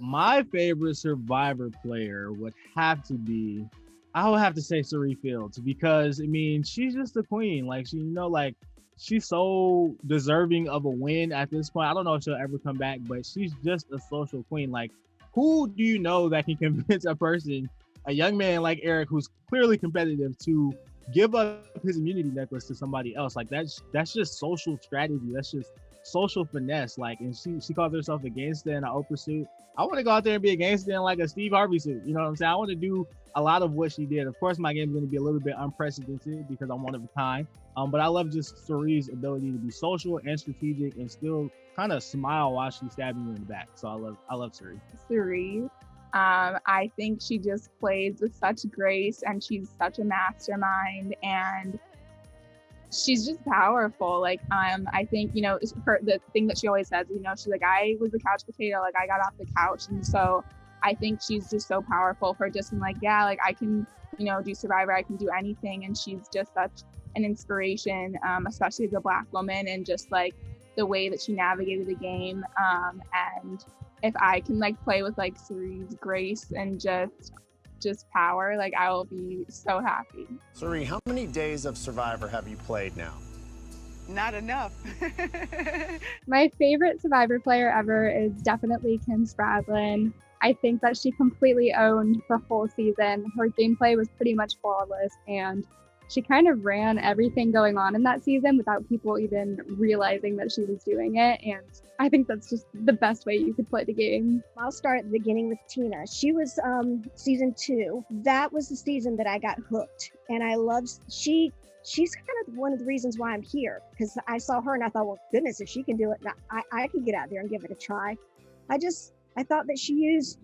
My favorite Survivor player would have to be, I would have to say Suri Fields because I mean she's just the queen. Like like she's so deserving of a win at this point. I don't know if she'll ever come back, but she's just a social queen. Like who do you know that can convince a person, a young man like Eric, who's clearly competitive, to give up his immunity necklace to somebody else? Like that's just social strategy. That's just social finesse. Like, and she calls herself a gangster in an Oprah suit. I want to go out there and be a gangster in like a Steve Harvey suit. You know what I'm saying? I want to do a lot of what she did. Of course, my game is going to be a little bit unprecedented because I'm one of a kind. But I love just Suri's ability to be social and strategic and still kind of smile while she's stabbing you in the back. So I love Suri. Suri. I think she just plays with such grace and she's such a mastermind and she's just powerful. Like, I think, the thing that she always says, she's like, I was the couch potato, like I got off the couch. And so I think she's just so powerful for just being like, yeah, like I can, do Survivor, I can do anything. And she's just such an inspiration, especially as a Black woman, and just like the way that she navigated the game. And if I can like play with like Suri's grace and just power, like I will be so happy. Suri, how many days of Survivor have you played now? Not enough. My favorite Survivor player ever is definitely Kim Spradlin. I think that she completely owned the whole season. Her gameplay was pretty much flawless, and she kind of ran everything going on in that season without people even realizing that she was doing it. And I think that's just the best way you could play the game. I'll start at the beginning with Tina. She was season 2. That was the season that I got hooked. And I love, she's kind of one of the reasons why I'm here, because I saw her and I thought, well, goodness, if she can do it, I can get out there and give it a try. I thought that she used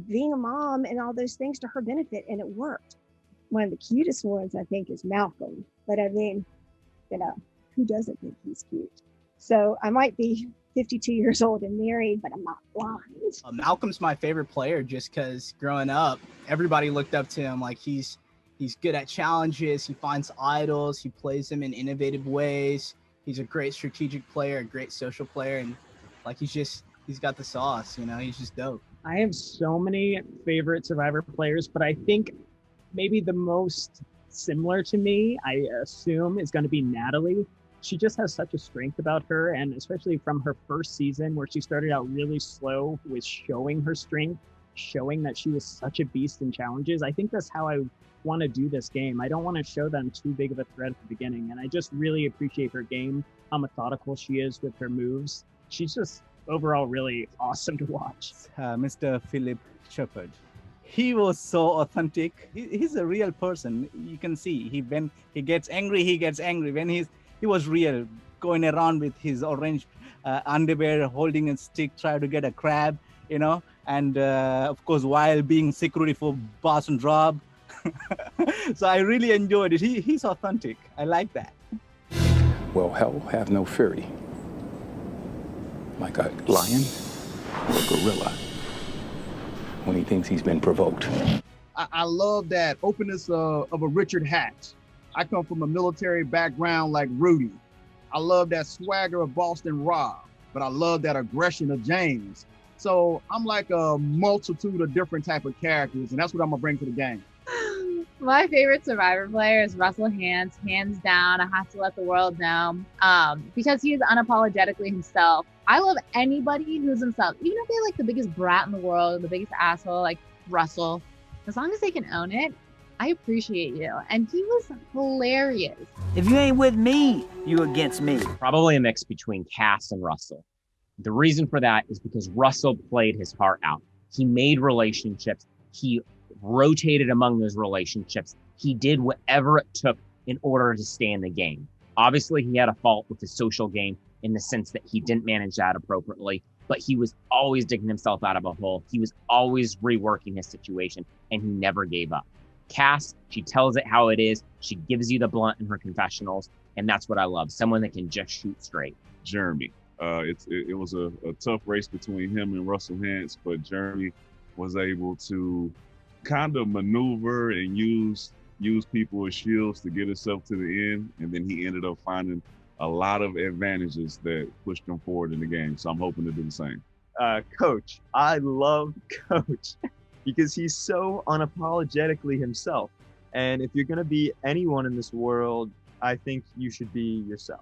being a mom and all those things to her benefit, and it worked. One of the cutest ones, I think, is Malcolm. But I mean, who doesn't think he's cute? So I might be 52 years old and married, but I'm not blind. Malcolm's my favorite player just because growing up, everybody looked up to him. Like he's good at challenges. He finds idols. He plays them in innovative ways. He's a great strategic player, a great social player. And like, he's got the sauce, he's just dope. I have so many favorite Survivor players, but I think maybe the most similar to me, I assume, is going to be Natalie. She just has such a strength about her, and especially from her first season where she started out really slow with showing her strength, showing that she was such a beast in challenges. I think that's how I want to do this game. I don't want to show them too big of a threat at the beginning, and I just really appreciate her game, how methodical she is with her moves. She's just overall really awesome to watch. Mr. Philip Shepard. He was so authentic. He's a real person. You can see when he gets angry, he gets angry. When he was real, going around with his orange underwear, holding a stick, trying to get a crab, and of course, while being security for Boston Rob. So I really enjoyed it. He's authentic. I like that. Will hell have no fury? Like a lion or a gorilla when he thinks he's been provoked. I love that openness of a Richard Hatch. I come from a military background like Rudy. I love that swagger of Boston Rob, but I love that aggression of James. So I'm like a multitude of different type of characters, and that's what I'm gonna bring to the game. My favorite Survivor player is Russell hands down. I have to let the world know because he is unapologetically himself. I love anybody who's himself, even if they're like the biggest brat in the world, the biggest asshole, like Russell. As long as they can own it, I appreciate you. And he was hilarious. If you ain't with me, you against me. Probably a mix between Cass and Russell. The reason for that is because Russell played his heart out. He made relationships. He rotated among those relationships. He did whatever it took in order to stay in the game. Obviously, he had a fault with the social game in the sense that he didn't manage that appropriately, but he was always digging himself out of a hole. He was always reworking his situation, and he never gave up. Cass, she tells it how it is. She gives you the blunt in her confessionals, and that's what I love. Someone that can just shoot straight. Jeremy. It was a tough race between him and Russell Hantz, but Jeremy was able to kind of maneuver and use people as shields to get himself to the end, and then he ended up finding a lot of advantages that pushed them forward in the game. So I'm hoping to do the same. Coach. I love Coach because he's so unapologetically himself. And if you're going to be anyone in this world, I think you should be yourself.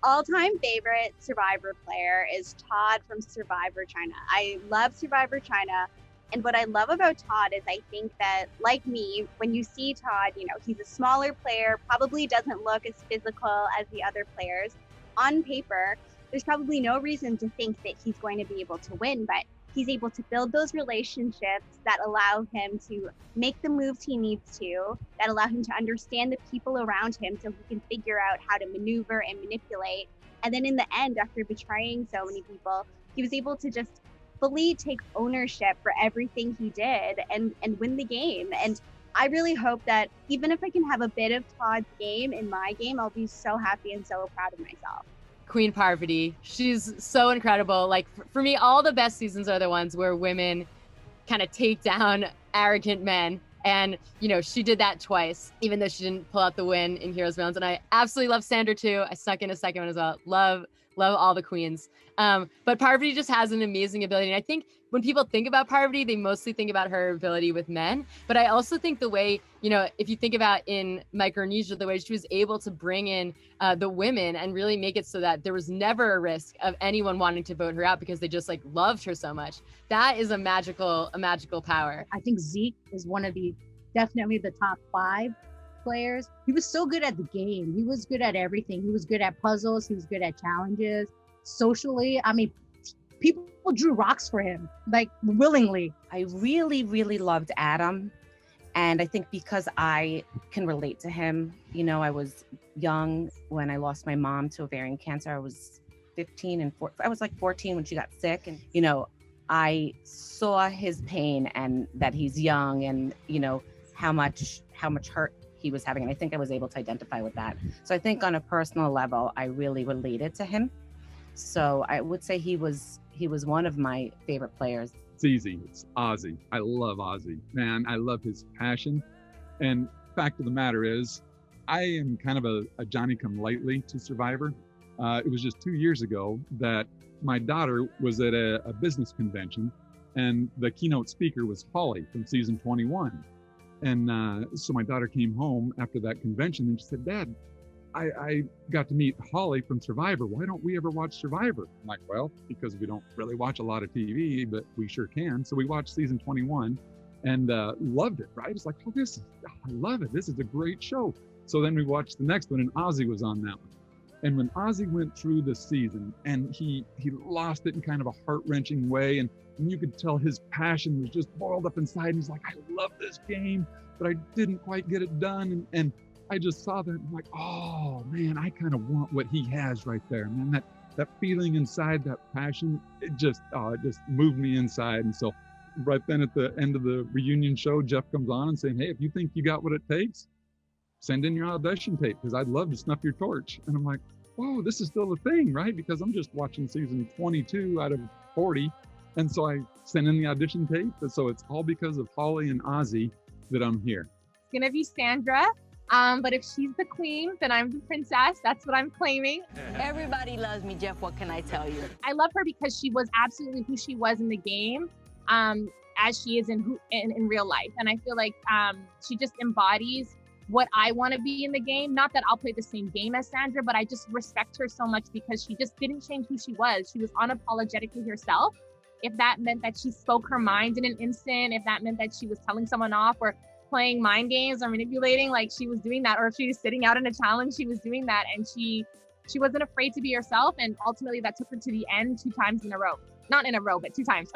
All-time favorite Survivor player is Todd from Survivor China. I love Survivor China. And what I love about Todd is I think that, like me, when you see Todd, you know, he's a smaller player, probably doesn't look as physical as the other players. On paper, there's probably no reason to think that he's going to be able to win, but he's able to build those relationships that allow him to make the moves he needs to, that allow him to understand the people around him so he can figure out how to maneuver and manipulate. And then in the end, after betraying so many people, he was able to just fully take ownership for everything he did and win the game. And I really hope that even if I can have a bit of Todd's game in my game, I'll be so happy and so proud of myself. Queen Parvati, she's so incredible. Like for me, all the best seasons are the ones where women kind of take down arrogant men. And, you know, she did that twice, even though she didn't pull out the win in Heroes Villains. And I absolutely love Sandra too. I snuck in a second one as well. Love all the queens. But Parvati just has an amazing ability. And I think when people think about Parvati, they mostly think about her ability with men. But I also think the way, you know, if you think about in Micronesia, the way she was able to bring in the women and really make it so that there was never a risk of anyone wanting to vote her out because they just like loved her so much. That is a magical power. I think Zeke is one of definitely the top 5 players. He was so good at the game. He was good at everything. He was good at puzzles. He was good at challenges. Socially, I mean, people drew rocks for him, like willingly. I really, really loved Adam. And I think because I can relate to him, you know, I was young when I lost my mom to ovarian cancer. I was 15 and I was like 14 when she got sick. And, you know, I saw his pain and that he's young and, you know, how much hurt he was having. And I think I was able to identify with that. So I think on a personal level, I really related to him. So I would say he was one of my favorite players. It's easy. It's Ozzy. I love Ozzy. Man, I love his passion. And fact of the matter is, I am kind of a Johnny-come-lately to Survivor. It was just 2 years ago that my daughter was at a business convention, and the keynote speaker was Holly from season 21. And so my daughter came home after that convention and she said, "Dad, I got to meet Holly from Survivor. Why don't we ever watch Survivor?" I'm like, well, because we don't really watch a lot of TV, but we sure can. So we watched season 21 and loved it, right? It's like, I love it. This is a great show. So then we watched the next one and Ozzy was on that one. And when Ozzy went through the season and he lost it in kind of a heart-wrenching way, and you could tell his passion was just boiled up inside. And he's like, I love this game, but I didn't quite get it done. And I just saw that and I'm like, oh man, I kind of want what he has right there. Man, that feeling inside, that passion, it just moved me inside. And so right then at the end of the reunion show, Jeff comes on and saying, hey, if you think you got what it takes, send in your audition tape because I'd love to snuff your torch. And I'm like, whoa, this is still a thing, right? Because I'm just watching season 22 out of 40. And so I sent in the audition tape. And so it's all because of Holly and Ozzy that I'm here. It's going to be Sandra. But if she's the queen, then I'm the princess. That's what I'm claiming. Everybody loves me, Jeff. What can I tell you? I love her because she was absolutely who she was in the game, as she is in real life. And I feel like she just embodies what I want to be in the game. Not that I'll play the same game as Sandra, but I just respect her so much because she just didn't change who she was. She was unapologetically herself. If that meant that she spoke her mind in an instant, if that meant that she was telling someone off or playing mind games or manipulating, like she was doing that, or if she was sitting out in a challenge, she was doing that, and she wasn't afraid to be herself, and ultimately that took her to the end 2 times in a row. Not in a row, but 2 times.